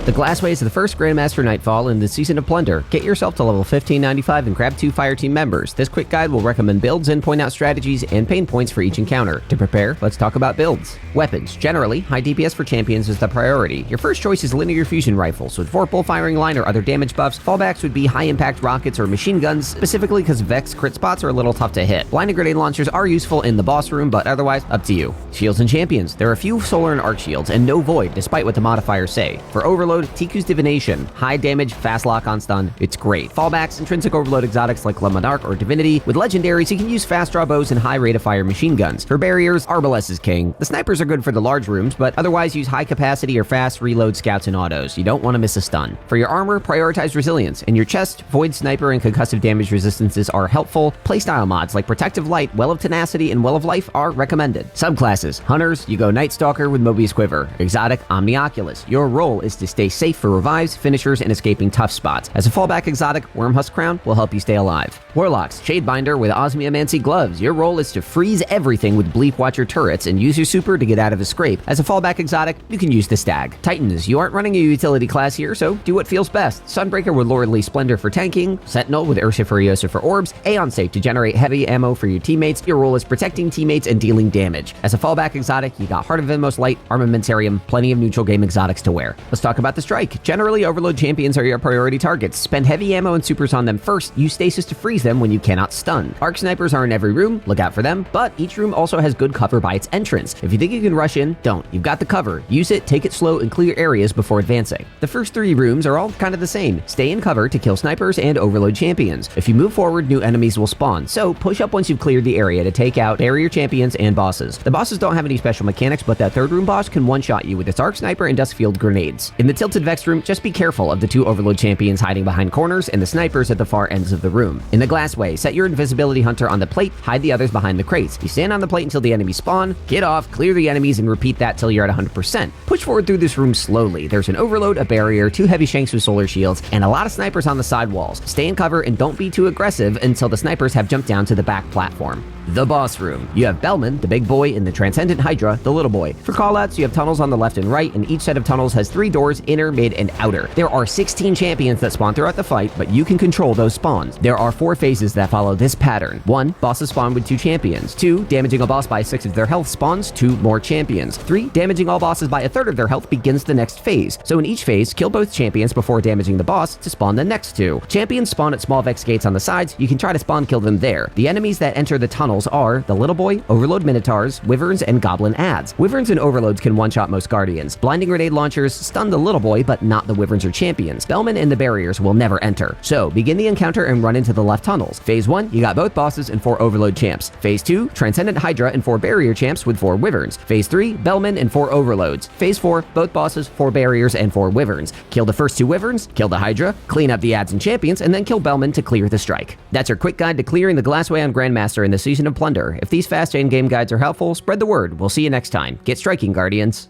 The Glassway is the first Grandmaster Nightfall in the season of Plunder. Get yourself to level 1595 and grab 2 fireteam members. This quick guide will recommend builds and point out strategies and pain points for each encounter. To prepare, let's talk about builds. Weapons. Generally, high DPS for champions is the priority. Your first choice is linear fusion rifles. With vorpal firing line or other damage buffs, fallbacks would be high impact rockets or machine guns, specifically because Vex crit spots are a little tough to hit. Blinding grenade launchers are useful in the boss room, but otherwise, up to you. Shields and champions. There are a few solar and arc shields, and no void, despite what the modifiers say. For overload, Tiku's Divination. High damage, fast lock on stun. It's great. Fallbacks, intrinsic overload exotics like Monarch or Divinity. With legendaries, you can use fast draw bows and high rate of fire machine guns. For barriers, Arbalest is king. The snipers are good for the large rooms, but otherwise use high capacity or fast reload scouts and autos. You don't want to miss a stun. For your armor, prioritize resilience. In your chest, void sniper and concussive damage resistances are helpful. Playstyle mods like Protective Light, Well of Tenacity, and Well of Life are recommended. Subclasses. Hunters, you go Night Stalker with Mobius Quiver. Exotic, Omnioculus. Your role is to stay safe for revives, finishers, and escaping tough spots. As a fallback exotic, Wormhusk Crown will help you stay alive. Warlocks, Shadebinder with Osmiomancy Gloves. Your role is to freeze everything with Bleep Watcher turrets and use your super to get out of a scrape. As a fallback exotic, you can use the Stag. Titans, you aren't running a utility class here, so do what feels best. Sunbreaker with Lordly Splendor for tanking, Sentinel with Ursa Furiosa for orbs, Aeon Safe to generate heavy ammo for your teammates. Your role is protecting teammates and dealing damage. As a fallback exotic, you got Heart of Inmost Light, Armamentarium, plenty of neutral game exotics to wear. Let's talk about the Strike. Generally, overload champions are your priority targets. Spend heavy ammo and supers on them first. Use stasis to freeze them when you cannot stun. Arc snipers are in every room, look out for them, but each room also has good cover by its entrance. If you think you can rush in, don't. You've got the cover. Use it, take it slow, and clear areas before advancing. The first 3 rooms are all kind of the same. Stay in cover to kill snipers and overload champions. If you move forward, new enemies will spawn, so push up once you've cleared the area to take out barrier champions and bosses. The bosses don't have any special mechanics, but that 3rd room boss can one-shot you with its arc sniper and Duskfield grenades. In the Tilted Vex room, just be careful of the 2 overload champions hiding behind corners and the snipers at the far ends of the room. In the Glassway, set your invisibility hunter on the plate, hide the others behind the crates. You stand on the plate until the enemies spawn, get off, clear the enemies, and repeat that till you're at 100%. Push forward through this room slowly. There's an overload, a barrier, 2 heavy shanks with solar shields, and a lot of snipers on the side walls. Stay in cover and don't be too aggressive until the snipers have jumped down to the back platform. The boss room. You have Bellman, the big boy, and the Transcendent Hydra, the little boy. For callouts, you have tunnels on the left and right, and each set of tunnels has 3 doors, inner, mid, and outer. There are 16 champions that spawn throughout the fight, but you can control those spawns. There are 4 phases that follow this pattern. 1. Bosses spawn with 2 champions. 2. Damaging a boss by 6 of their health spawns 2 more champions. 3. Damaging all bosses by 1/3 of their health begins the next phase. So in each phase, kill both champions before damaging the boss to spawn the next 2. Champions spawn at small Vex gates on the sides. You can try to spawn kill them there. The enemies that enter the tunnels are the Little Boy, Overload Minotaurs, Wyverns, and Goblin Adds. Wyverns and Overloads can one-shot most Guardians. Blinding grenade launchers stun the Little Boy, but not the Wyverns or champions. Bellman and the barriers will never enter. So begin the encounter and run into the left tunnels. Phase 1, you got both bosses and 4 Overload champs. Phase 2, Transcendent Hydra and 4 barrier champs with 4 Wyverns. Phase 3, Bellman and 4 Overloads. Phase 4, both bosses, 4 barriers, and 4 Wyverns. Kill the first 2 Wyverns, kill the Hydra, clean up the adds and champions, and then kill Bellman to clear the Strike. That's our quick guide to clearing the Glassway on Grandmaster in the season of Plunder. If these fast endgame guides are helpful, spread the word. We'll see you next time. Get striking, Guardians.